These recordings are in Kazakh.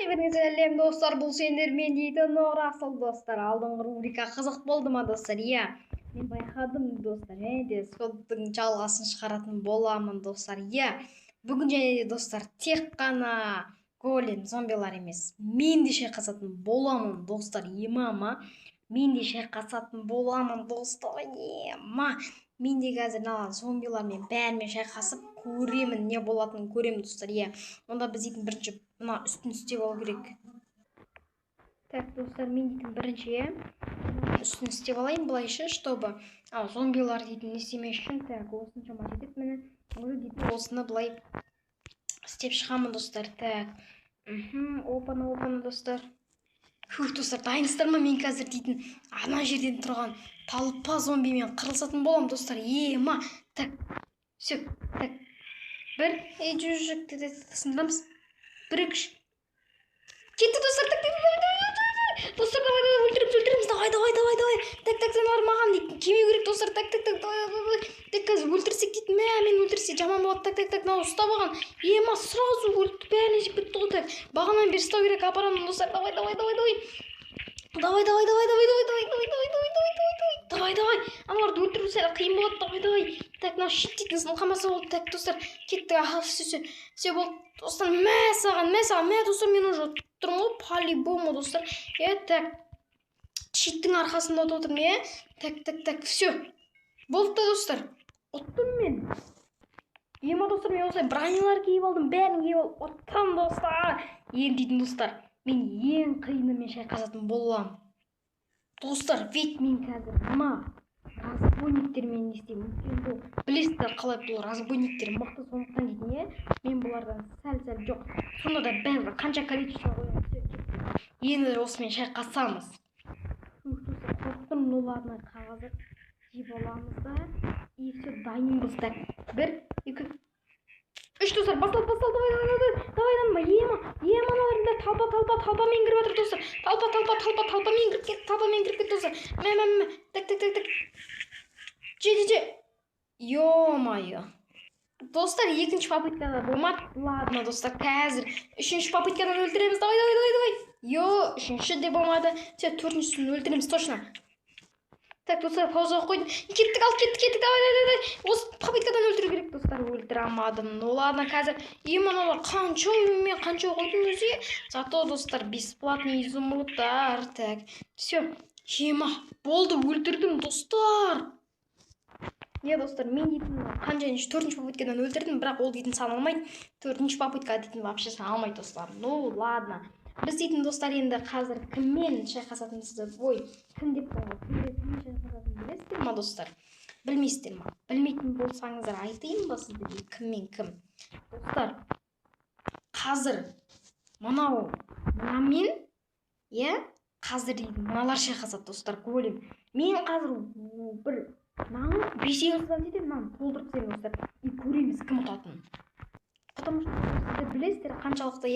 Сәлем достар, бұл сендермен дейтін Расыл достар. Алдыңғы рубрика қызық болды ма достар? Иә, мен байқадым достар, және де соның жалғасын шығаратын боламын достар. Иә, бүгін және де достар тек қана голем зомбилар емес, мен де шайқасатын боламын достар. Ема, мен де шайқасатын боламын достар. Ема, мен де қазір зомбилармен бәрімен шайқасып көремін, не болатынын көремін достар. Иә, онда біз дейтін бірінші мына үстін істеп алу керек. Так, достар, мен дейтін бірінші үстін істеп алайын былайша, чтобы зомбилар дейтін не істемес үшін. Так, осыншама жетеді міне. Уже дейтін осыны былай істеп шығамын достар. Так, опана достар. Достар, дайынсыздар ма? Мен қазір дейтін ана жерден тұрған талпа зомбимен қырылысатын боламын достар. Ема, так, все, так, бір жүжікті сындырамыз. Бірікш. Кетті достар, достар, давай, өлтіреміз, давай. Так, сен маған дейтін кемеу керек достар. Так, қазір өлтірсек дейтін, мен өлтірсе жаман болады. Так, мынау ұстап алған. Ема, сразу өлтіп, бәріне жеп кетті ғой. Так, бағанан бері ұстау керек, апарамын достар. Давай. Аналарды өлтіру сәл қиын болады. Давай. Так, мынау шет дейтін сылқамаса болды. Так, достар, кеттік. Все болды. Достар, мә саған, достар, мен уже тұрмын ғой, по-любому достар. Так, шиттің арқасында отырмын, Так, все. Болды да достар. Оттым мен. Ема достар, мен осылай бронялар киіп алдым, бәрін киіп алдым. Оттым достар. Дейтін достар, мен ең қиынымен шайқасатын боламын. Достар, ведь мен қазір мына разбойниктермен не істеймін. Білесіздер қалай бұл разбойниктер мықты, сондықтан дейтін, мен бұлардан сәл жоқ. Сонда да бәрі қанша количество қоямын. Енді осымен шайқасамыз. Қорқын нуларына қағазы жеп аламыз да. И все, дайынбыз. Так, 1, 2, 3 достар, бастал, давай, ема, наларында талпамен кіріп жатыр достар. Талпамен кіріп кетті достар. Так. Же. Ё-моё. Достар, екінші попыткада болмады. Ладно, достар, қазір үшінші попыткадан өлтіреміз. Давай. Үшінші де болмады. Все, төртіншісін өлтіреміз точно. Так, достар, паузаға қойдым. Кеттік, давай. Осы попыткадан өлтіру керек, достар, өлтіре алмадым. Ну ладно, қазір еманалар қанша қойдым өзі. Зато, достар, бесплатный изумруттар. Так, все, ема, болды, өлтірдім, достар. Достар, мен дейтін қаншаншы төртінші попыткадан өлтірдім, бірақ ол дейтін саналмайды. Төртінші попытка дейтін вообще саналмайды, достар. Ну ладно. Біз дейтін достар, енді қазір кіммен шайқасатынымызды, кім деп шайқасатынымызды білесіздер ма достар? Білмейсіздер ма? Білмейтін болсаңыздар айтайын ба сіздерге кіммен кім? Достар, қазір мынамен, қазір дейтін мыналар шайқасады достар, голем. Мен қазір бір 5-6 дейді, толтырып тастаймын достар. И көреміз кім ұтатынын. Потому что сіздер білесіздер қаншалықты,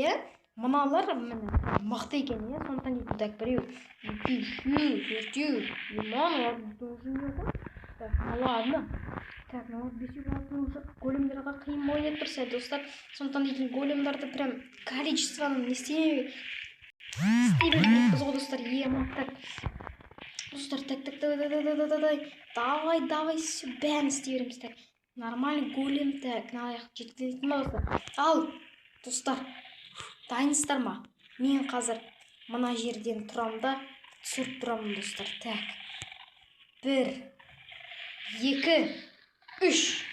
мыналар мықты екен, сондықтан дейтін. Так, 1, 2, 3, 4, Так, ладно. Так, 5-6 уже големдерға қиын ойнап тұрса, достар. Сондықтан дейтін големдарды прям количествоны не істей бермейміз ғой достар. Так. Достар, давай, все, бәрін істей береміз. Так, нормальный голем. Так, жеткізетін ба достар? Ал, достар, дайынсыздар ма? Мен қазір мына жерден тұрам да, түсіріп тұрамын достар. Так, 1, 2, 3.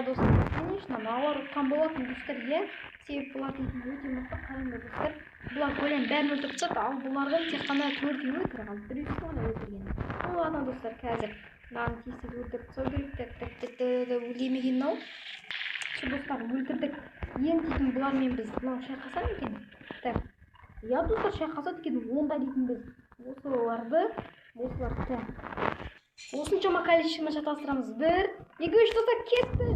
Достар, конечно, мыналар ұтқан болатын достар, себеп бұлар дейтін өте мықты. Қараңдар достар, бұлар голем бәрін өлтіріп тастады, ал бұлардан тек қана 4-ін өлтіріп алды, біреусін ғана өлтірген. достар, қазір мынаны тесіп өлтіріп тастау керек. Так, өлмеген ау. Достар, өлтірдік. Енді дейтін бұлармен біз мынау шайқасам екен. Так, я достар шайқасады екен, онда дейтін біз осыларды осыншама количество шатастырамыз. 1, 2, 3 достар, кетті.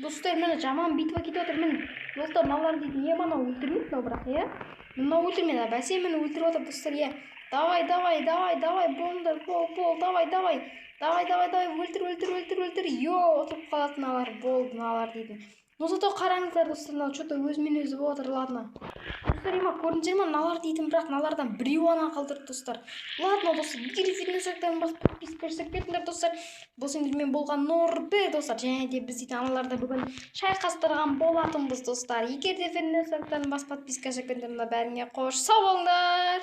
Достар, мені жаман битва кетіп отыр. Мені достар, мыналар дейді, не мана өлтірмейді мынау бірақ, иә? Мынау өлтірмейді, бәсе мені өлтіріп отыр достар, иә. Давай, болыңдар, давай, өлтір. Йо, ұтып қалады мыналар, болды мыналар дейді. Но зато қараңыздар достар, мынау что-то өзімен өзі болып отыр, ладно. Достар, көрдіңіздер ме, мыналар дейтін, бірақ мыналардан біреу ана қалдырды достар. Ладно достар, егер видеоны басып подписка жасап кетіңдер достар. Бұл сендермен болған Нұрбек достар, және де біз дейтін аналарда бүгін шайқастырған болатынбыз достар. Егер де видеоны басып подписка жасап кетіңдер, бәріңе қош сау болыңдар.